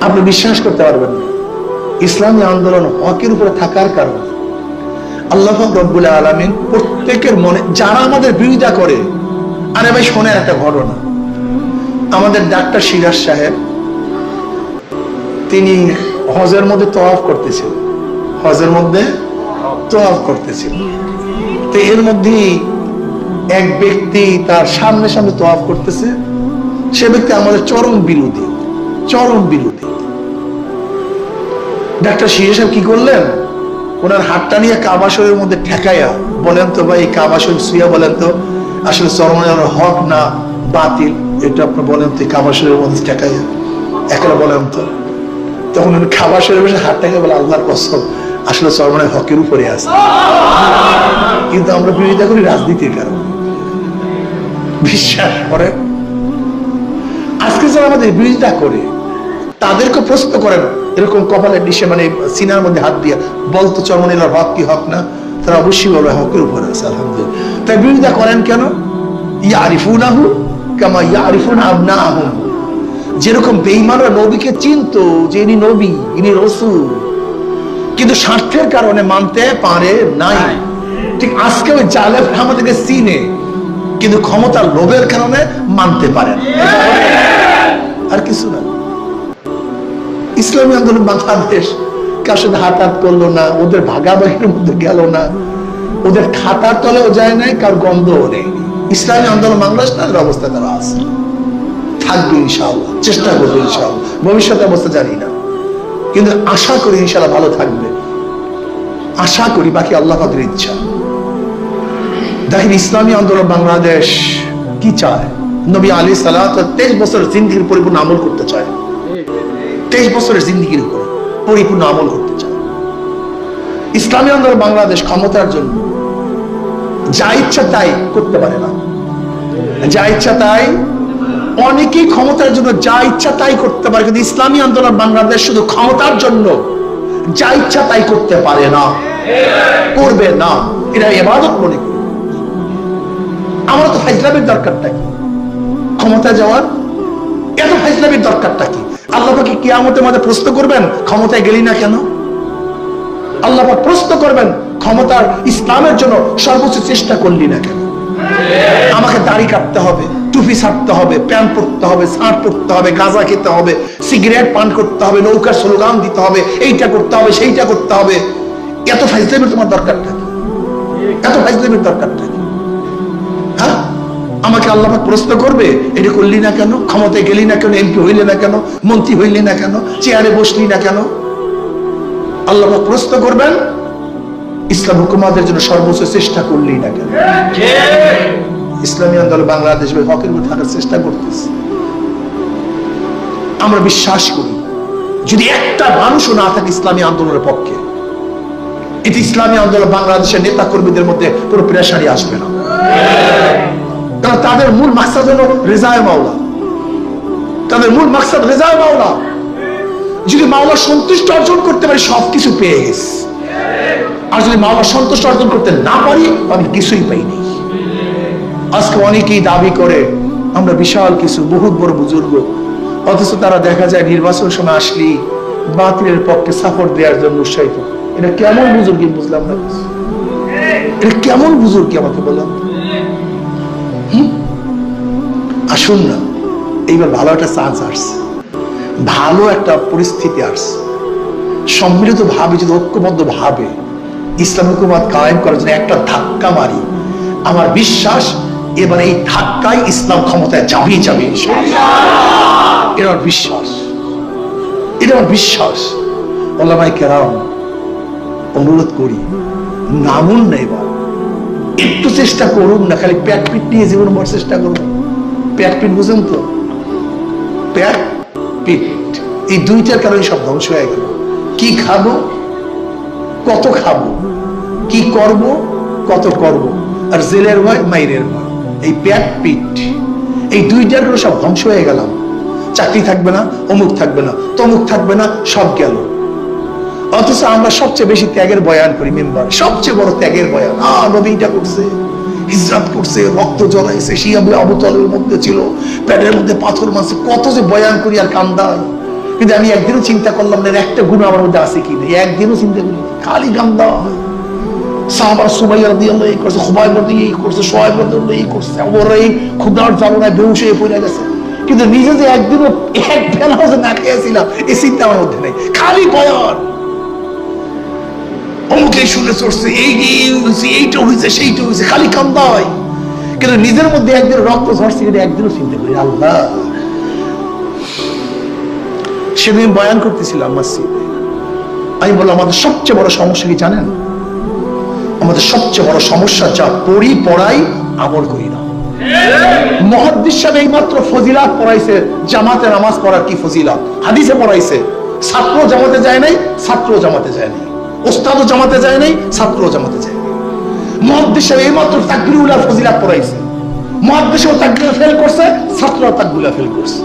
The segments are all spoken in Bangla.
আপনি বিশ্বাস করতে পারবেন না, ইসলামী আন্দোলন হকের উপরে থাকার কারণে আল্লাহ রব্বুল আলামিন প্রত্যেকের মনে, যারা আমাদের বিরোধিতা করে, আরে ভাই শোনেন একটা ঘটনা। আমাদের ডাক্তার সিরাজ সাহেব, তিনি হজের মধ্যে তওয়াফ করতেছিলেন, হজের মধ্যে তওয়াফ করতেছিলেন। তো এর মধ্যে এক ব্যক্তি তার সামনে সামনে তওয়াফ করতেছে, সে ব্যক্তি আমাদের চরম বিরোধী, চরম বিরোধী। ডাক্তার সিরাজ সাহেব কি করলেন, ওনার হাতটা নিয়ে কাবা শরীফের মধ্যে ঠেকাইয়া বলেন তো ভাই, কাবা শরীফ শুইয়া বলেন তো আসলে চরমানের হক না বাতিল, এটা আপনি বলেন তো কাবা শরীফের মধ্যে ঠেকাইয়া একলা বলেন তো। তখন উনি কাবা শরীফের হাত ঠেকে বলে আল্লাহর কসম আসলে চরমানের হকের উপরে আছে, কিন্তু আমরা বিরোধিতা করি রাজনীতির কারণে। বিশ্বাস করে আজকে যারা আমাদের বিরোধিতা করে তাদেরকে প্রশ্ন করেন এরকম কপালের ডিশে মানে সিনার মধ্যে হাত দিয়ে বলতো চরমনিলার হক কি হক না, তারা অবশ্যই বলবে হকের উপরে আছে আলহামদুলিল্লাহ। তাই বিরোধিতা করেন কেন? ইয়ারিফুনাহু কামা ইয়ারিফুনা আবনাহুম। যেরকম বেঈমানরা নবীকে চিনতো যে ইনি নবী, ইনি রাসূল, কিন্তু স্বার্থের কারণে মানতে পারে নাই, ঠিক আজকে ওই জালেম আমাদেরকে চিনে কিন্তু ক্ষমতার লোভের কারণে মানতে পারে না, আর কিছু না। ইসলামী আন্দোলন বাংলাদেশ কার সাথে হাত করলো না, ওদের ভাগাভাগির মধ্যে গেল না, ওদের খাতার তলেও যায় নাই, কার গন্ধও নেই। ইসলামী আন্দোলন বাংলাদেশ তাদের অবস্থা তারা আছে, থাকবে ইনশাআল্লাহ, চেষ্টা করবে ইনশাআল্লাহ, ভবিষ্যতের অবস্থা জানি না, কিন্তু আশা করি ইনশাআল্লাহ ভালো থাকবে, আশা করি, বাকি আল্লাহ পাকের ইচ্ছা। দেখেন ইসলামী আন্দোলন বাংলাদেশ কি চায়, নবী আলাইহিস সালাত 23 বছর জিন্দেগির পরিপূর্ণ আমল করতে চায়, 23 বছরের জিন্দেগির উপরে পরিপূর্ণ আমল করতে চায়। ইসলামী আন্দোলন বাংলাদেশ ক্ষমতার জন্য যা ইচ্ছা তাই করতে পারে না, যা ইচ্ছা তাই, অনেকেই ক্ষমতার জন্য যা ইচ্ছা তাই করতে পারে, কিন্তু ইসলামী আন্দোলন বাংলাদেশ শুধু ক্ষমতার জন্য যা ইচ্ছা তাই করতে পারে না, করবে না, এটা ইবাদত মনে করি। আমরা তো ফাইজলামের দরকারটা কি ক্ষমতা যাওয়ার, এত ফাইজলামের দরকারটা কি? আল্লাহ পাক কিয়ামতের মাঠে প্রশ্ন করবেন ক্ষমতায় গেলি না কেন? আল্লাহ পাক প্রশ্ন করবেন ক্ষমতার ইসলামের জন্য সর্বোচ্চ চেষ্টা করলি না কেন? আমাকে দাড়ি কাটতে হবে, টুপি ছাড়তে হবে, প্যান্ট পরতে হবে, শার্ট পরতে হবে, গাঁজা খেতে হবে, সিগারেট পান করতে হবে, নৌকার স্লোগান দিতে হবে, এইটা করতে হবে, সেইটা করতে হবে, এত ফাইজলামের তোমার দরকারটা কি? এত ফাইজলামের দরকারটা কি? হ্যাঁ, আমাকে আল্লাহ পাক প্রশ্ন করবে এটা করলি না কেন, ক্ষমতায় গেলি না কেন, এমপি হইলি না কেন, মন্ত্রী হইলি না কেন, চেয়ারে বসলি না কেন? আল্লাহ পাক প্রশ্ন করবেন ইসলাম হুকুমাতের জন্য সর্বোচ্চ চেষ্টা করলি না কেন? ইসলামী আন্দোলন বাংলাদেশ হকের উপর থাকার চেষ্টা করতেছে। আমরা বিশ্বাস করি যদি একটা মানুষও না থাকে ইসলামী আন্দোলনের পক্ষে, এটি ইসলামী আন্দোলন বাংলাদেশের নেতা কর্মীদের মধ্যে কোনো প্রেসারই আসবে না, কারণ তাদের মূল মাকসাদ হলো রেজায়ে মাওলা, তাদের মূল মাকসাদ রেজায়ে মাওলা। যদি মাওলা সন্তুষ্ট অর্জন করতে পারি সবকিছু পেয়ে গেছি, আর যদি মাওলা সন্তুষ্ট অর্জন করতে না পারি আমি কিছুই পাইনি। আজকে অনেকেই দাবি করে আমরা বিশাল কিছু, বহুত বড় বুজুর্গ, অথচ তারা দেখা যায় নির্বাচন সময় আসলি বাতিলের পক্ষে সাপোর্ট দেওয়ার জন্য উৎসাহিত। এটা কেমন বুজুর্গি বুঝলাম না, এটা কেমন বুজুর্গি আমাকে বললাম। আসুন না, এইবার ভালো একটা চান্স আসছে, ভালো একটা পরিস্থিতি আসছে, সম্মিলিত ভাবে যদি ঐক্যবদ্ধ ভাবে ইসলাম হুকুমত কায়েম করার জন্য একটা ধাক্কা মারি, আমার বিশ্বাস এবার এই ধাক্কায় ইসলাম ক্ষমতায় যাবেই যাবে, এটা আমার বিশ্বাস, এটা আমার বিশ্বাস। ওলামায়ে কেরাম অনুরোধ করি নামুন না, এবার একটু চেষ্টা করুন না, খালি পেট পিট নিয়ে জীবন ভর চেষ্টা করুন। পেট পিট বুঝেন তো, পেট পিট, এই দুইটার কারণে সব ধ্বংস হয়ে গেল। কি খাবো, কত খাবো, কি করব, কত করব, আর জেলের ভয়, মাইরের ভয়, এই পেট পিট, এই দুইটার কারণে সব ধ্বংস হয়ে গেলাম। চাকরি থাকবে না, অমুক থাকবে না, তমুক থাকবে না, সব গেল। অথচ আমরা সবচেয়ে বেশি ত্যাগের বয়ান করি, মেম্বার সবচেয়ে বড় ত্যাগের বয়ান, নবীটা করছে, হিজরত করছে, রক্ত জড়াইছে, শিয়া আবু তালেবের মধ্যে ছিল, পেটের মধ্যে পাথর মারছে, কত যে বয়ান করি আর কান্দাই। কিন্তু আমি একদিনও চিন্তা করলাম না একটা গুণ আমার মধ্যে আছে কি না, একদিনও চিন্তা করি, খালি গান দেওয়া হয়। সাহাবা সুমাইয়া রাদিয়াল্লাহু আনহা এই করছে, খুবাইব রাদিয়াল্লাহু এই করছে, সোহাইব রাদিয়াল্লাহু এই করছে, ওরা এই ক্ষুধার জ্বালানায় বেহুশ হয়ে পড়ে গেছে। কিন্তু নিজে যে একদিনও এক বেলাও যে না খেয়েছিলাম এই চিন্তা আমার মধ্যে নেই, খালি বয়ান। অমুকে শুনে চড়ছে, এইটা হয়েছে সেইটা হয়েছে, খালি কান্দা হয়। কিন্তু নিজের মধ্যে একদিন রক্ত ঝরছে কিন্তু একদিনও চিন্তা করি আল্লাহ। সেদিন বয়ান করতেছিলাম মসজিদে, আমি বললাম আমাদের সবচেয়ে বড় সমস্যা কি জানেন? আমাদের সবচেয়ে বড় সমস্যা যা পড়ি পড়াই আমল করি না। মুহাদ্দিস সাহেব এইমাত্র ফজিলাত পড়াইছে, জামাতে নামাজ পড়ার কি ফজিলাত হাদিসে পড়াইছে। ছাত্র জামাতে যায় নাই, ছাত্র জামাতে যায় নাই, ওস্তাদও জামাতে যায় নাই, ছাত্র জামাতে যায় নাই। মুহাদ্দিস সাহেব এইমাত্র তাকবীরুল ফজিলাত পড়াইছে, মুহাদ্দিসও তাকবীর ফেল করছে, ছাত্রও তাকবীর ফেল করছে।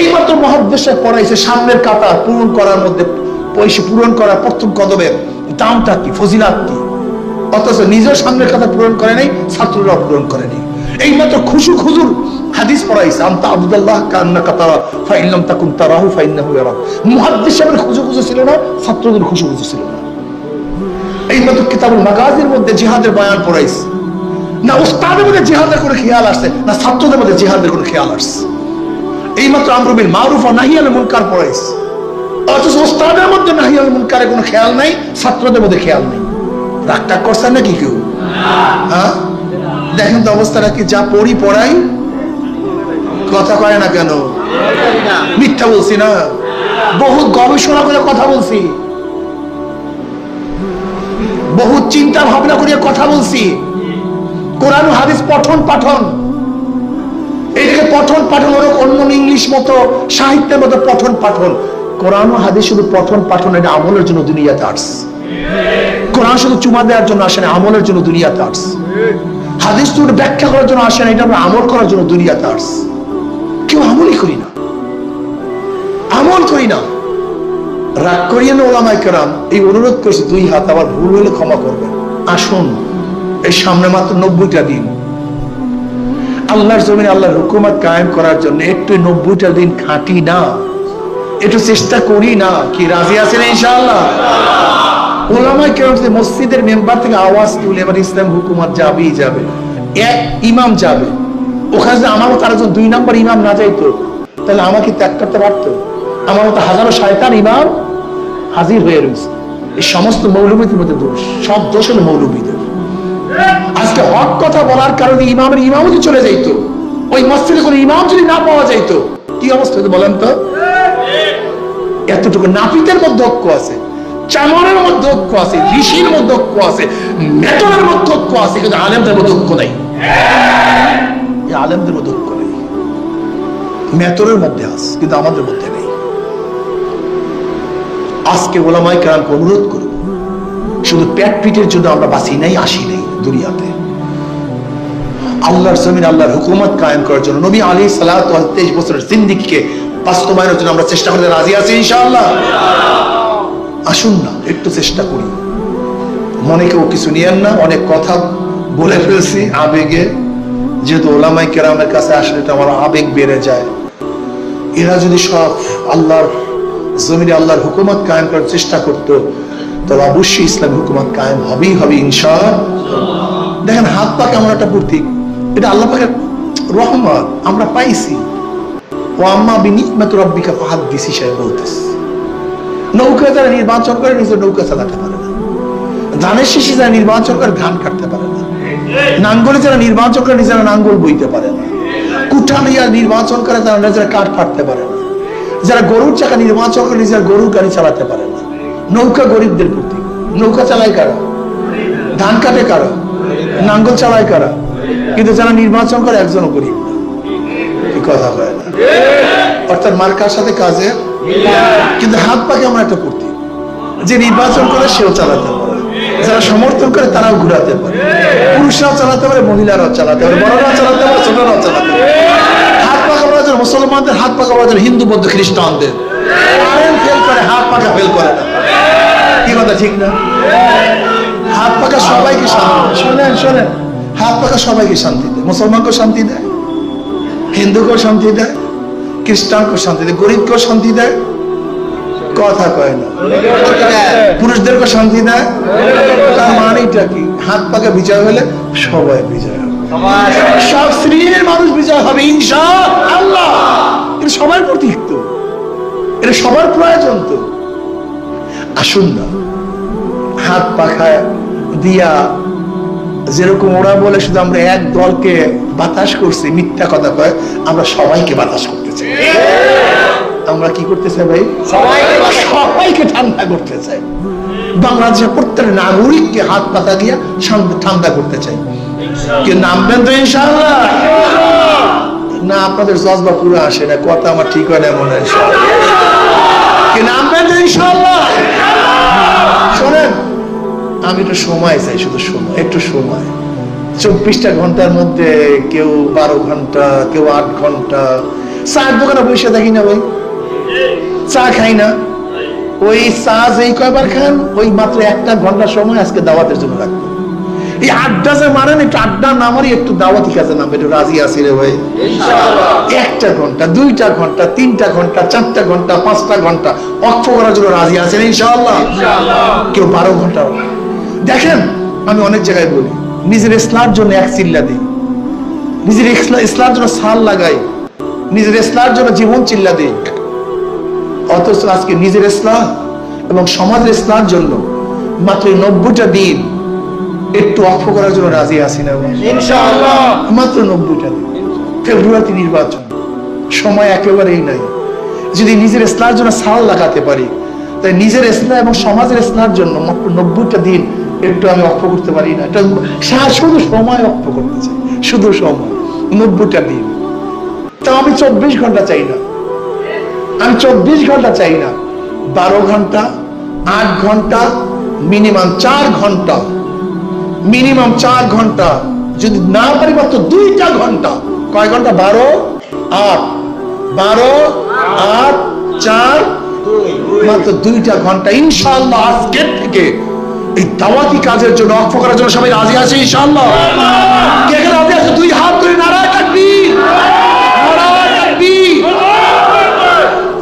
এইমাত্র মুহাদ্দিস সাহেব পড়াইছে সামনের কাতার পূরণ করার মধ্যে পয়সা পূরণ করার প্রথম কদমের দামটা কি, ফজিলাত কি, অথচ নিজের সামনের কাতার পূরণ করে নাই, ছাত্ররাও পূরণ করে নাই। এইমাত্র খুশুক হুজুর হাদিস পড়াইছে, আনতা আবুদাল্লাহ কান্নাকা তারা ফাইন লাম তাকুন তারাহু ফাইন্নাহু ইয়ারাক। মুহাদ্দিস সাহেবের খুশুক হুজুর ছিল না, ছাত্রদের খুশুক হুজুর ছিল না। এইমাত্র কিতাবুল মাগাজির মধ্যে জিহাদের বয়ান পড়াইছে, না উস্তাদের মধ্যে জিহাদের কোনো খেয়াল আসছে, না ছাত্রদের মধ্যে জিহাদের কোনো খেয়াল আসছে। এইমাত্র আমর বিল মারুফ ওয়া নাহি আনিল মুনকার পড়াইছে, অথচ উস্তাদের মধ্যে নাহি আনিল মুনকারের কোনো খেয়াল নাই, ছাত্রদের মধ্যে খেয়াল নেই। রাগটা করছেন নাকি কেউ? হ্যাঁ, দেখেন তো অবস্থাটা কি। যা পড়ি পড়াই কথা কয় না কেন? মিথ্যা বলছি না, বহুত গবেষণা করে কথা বলছি, বহুত চিন্তা ভাবনা করে কথা বলছি। কোরআন হাদিস পঠন পাঠন, এইটাকে পঠন পাঠন ওর অন্য ইংলিশ মতো সাহিত্যের মতো পঠন পাঠন। কোরআন হাদিস শুধু পঠন পাঠন, এটা আমলের জন্য দুনিয়াতে আসছে। কোরআন শুধু চুমা দেওয়ার জন্য আসে না, আমলের জন্য দুনিয়াতে আসছে। হাদিস শুধু ব্যাখ্যা করার জন্য আসে না, এটা আমরা আমল করার জন্য দুনিয়াতে আসছে। কেউ আমলই করি না, আমল করি না। রাগ করিয়ে না ওলামায়ে কেরাম এই অনুরোধ করছে, 2 হাত, আবার ভুল হলে ক্ষমা করবেন। আসুন, এই সামনে মাত্র 90টা দিন আল্লাহর জমিনে আল্লাহর হুকুমত কায়েম করার জন্য একটু 90টা দিন খাটি না, একটু চেষ্টা করি না, কি রাজি আছেন ইনশাআল্লাহ? ওলামায়ে কেরাম মসজিদের মেম্বার থেকে আওয়াজ তুলে এবার ইসলাম হুকুমত যাবেই যাবে, এক ইমাম যাবে। ওখানে আমার মতো আরেকজন 2 নম্বর ইমাম না যাইতো, তাহলে আমাকে ত্যাগ করতে পারতো? আমার মতো হাজারো শয়তান ইমাম হাজির হয়ে রয়েছে। এই সমস্ত মৌলবীদের মধ্যে দোষ, সব দোষ হলো মৌলবীদের। আজকে হক কথা বলার কারণে ইমামের ইমামতি চলে যাইতো, ওই মসজিদে কোনো ইমাম যদি না পাওয়া যাইতো কি অবস্থা হতো বলেন তো? এতটুকু নাপিতের মধ্যে ঐক্য আছে, চামড়ের মধ্যে ঐক্য আছে, ঋষির মধ্যে ঐক্য আছে, মেটনের মধ্যে ঐক্য আছে, কিন্তু আলেমদের মধ্যে ঐক্য নাই। আলেমদের মধ্যে ঐক্য নেই, মেটনের মধ্যে আছে, কিন্তু আমাদের মধ্যে নেই। আজকে ওলামায়ে কেরামকে অনুরোধ করব, শুধু পেট পিটের জন্য আমরা বাঁচি নাই, আসি নাই দুনিয়াতে। আল্লাহর জমিন আল্লাহর হুকুমত কায়েম করার জন্য নবী আলাইহিস সালাতু ওয়াস 23 বছরের জিন্দেগিকে বাস্তবায়নের জন্য আমরা চেষ্টা করতে রাজি আছি ইনশাআল্লাহ। আসুন না একটু চেষ্টা করি। মনে কেউ কিছু নিয়েন না, অনেক কথা বলে ফেলছি আবেগে, যেহেতু ওলামায়ে কেরামের কাছে আসলে তো আমার আবেগ বেড়ে যায়। এরা যদি সব আল্লাহর জমিনে আল্লাহর হুকুমত কায়েম করার চেষ্টা করতো, তাহলে অবশ্যই ইসলাম হুকুমত কায়েম হবেই হবে ইনশাআল্লাহ। দেখেন হাত পা কেমন একটা প্রতীক, এটা আল্লাহ পাকের রহমত আমরা পাইছি। ও আম্মা বিনি'মাতি রাব্বিকা ফাহাদ্দিস হিসেবে বলতেছে। নৌকা যারা নির্বাচন করে নিজের নৌকা চালাতে পারে না, ধানের শীষে যারা নির্বাচন করে ধান কাটতে পারে না, নাঙ্গলে যারা নির্বাচন করে নিজেরা নাঙ্গল বইতে পারে না, কুঠা নিয়ে নির্বাচন করে তারা নিজেরা কাঠ ফাটতে পারে না, যারা গরুর চাকা নির্বাচন করে নিজেরা গরুর গাড়ি চালাতে পারে না। নৌকা গরিবদের প্রতীক। নৌকা চালায় কারা? ধান কাটে কারা? নাঙ্গল চালায় কারা? কিন্তু যারা নির্বাচন করে একজনও গরিব না। কি কথা হয় না? অর্থাৎ মার্কার সাথে কাজে, কিন্তু হাত পা কেমন একটা প্রতীক। যে নির্বাচন করে সেও চালাতে পারে, যারা সমর্থন করে তারাও ঘুরাতে পারে, পুরুষরাও চালাতে পারে, মহিলারাও চালাতে পারে, বড়রাও চালাতে পারে, ছোটরাও চালাতে পারে। হাত পাকা বলা যায় মুসলমানদের, হাত পাকা বলা যায় হিন্দু বৌদ্ধ খ্রিস্টানদের। ফেল করে, হাত পাকা ফেল করে না। কি কথা ঠিক না? হাত পাকা সবাইকে শান্তি, শোনেন শোনেন, হাত পাকা সবাইকে শান্তি দেয়। মুসলমানকেও শান্তি দেয়, হিন্দুকেও শান্তি দেয়, খ্রিস্টানকেও শান্তি দেয়, গরিবকেও শান্তি দেয়, কথা কয় না। পুরুষদেরকে শান্তি দেয়, তার মানেটা কি? হাত পাকে বিজয় হলে সবাই বিজয় হবে, সব শ্রেণীর মানুষ বিজয় হবে ইনশাআল্লাহ। এটা সবার প্রতীক তো, এটা সবার প্রয়োজন তো। আসুন না, হাত পাখা দিয়া যেরকম ওরা বলে শুধু আমরা এক দলকে বাতাস করছি, মিথ্যা কথা কয়, আমরা সবাইকে বাতাস করতে চাই। আমরা কি করতে চাই ভাই? সবাইকে ঠান্ডা করতে চাই। বাংলাদেশের প্রত্যেক নাগরিককে হাত পাতা দিয়া ঠান্ডা করতে চাই। কেউ নামবেন তো ইনশাআল্লাহ? না, আপনাদের জজবা পুরো আসে না, কথা আমার ঠিক হয় না মনে হয়। কেউ নামবেন তো ইনশাআল্লাহ? শোনেন, আমি একটু সময় চাই, শুধু সময়, একটু সময়। 24টা ঘন্টার মধ্যে কেউ 12 ঘন্টা, কেউ 8 ঘন্টা। চার দোকানে বসে থাকি না ভাই, চা খাই না। ওই চা যেই কয়বার খান, ওই মাত্র 1 ঘন্টা সময় আজকে দাওয়াতের জন্য রাখবেন। এই আড্ডা যে মারেন, একটু আড্ডা না মারি, একটু দাওয়াতি কাজে নামবে, একটু রাজি আছি রে ভাই। 1 ঘন্টা, 2 ঘন্টা, 3 ঘন্টা, 4 ঘন্টা, 5 ঘন্টা অক্ষ করার জন্য রাজি আছেন ইনশাআল্লাহ? কেউ 12 ঘন্টা। দেখেন, আমি অনেক জায়গায় বলি, নিজের ইসলার জন্য এক চিল্লা দিই, নিজের ইসলার জন্য সাল লাগাই, নিজের ইসলার জন্য জীবন চিল্লা দিই। অথচ আজকে নিজের ইসলাম এবং সমাজের ইসলামের জন্য মাত্র 90টা দিন একটু অক্ষ করার জন্য রাজি আছি না ইনশাআল্লাহ? মাত্র 90টা দিন। ফেব্রুয়ারিতে নির্বাচন, সময় একেবারেই নাই। যদি নিজের ইসলামের জন্য সাল লাগাতে পারি, তাই নিজের ইসলাম এবং সমাজের ইসলামের জন্য মাত্র 90টা দিন একটু আমি অক্ষ করতে পারি না? এটা শুধু সময় অক্ষ করতে চাই, শুধু সময়, 90টা দিন। তাও আমি 24 ঘন্টা চাই না, আমি 24 ঘন্টা চাই না, 12 ঘন্টা, 8 ঘন্টা, মিনিমাম 4 ঘন্টা, মিনিমাম 4 ঘন্টা। যদি না পারি মাত্র 2টা ঘন্টা। কয় ঘন্টা? 12, 8, 12, 8, 4, মাত্র 2টা ঘন্টা। ইনশাআল্লাহ আজকের থেকে এই দাওয়াতি কাজের জন্য, অক্ষ করার জন্য সবাই রাজি আছে ইনশাআল্লাহ? কে কে রাজি আছে? 2 হাত ধরে নারায়ে তাকবীর, নারায়ে তাকবীর।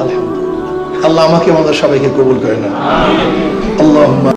আলহামদুলিল্লাহ, আল্লাহ আমাকে আমাদের সবাইকে কবুল করে না। আল্লাহুম্মা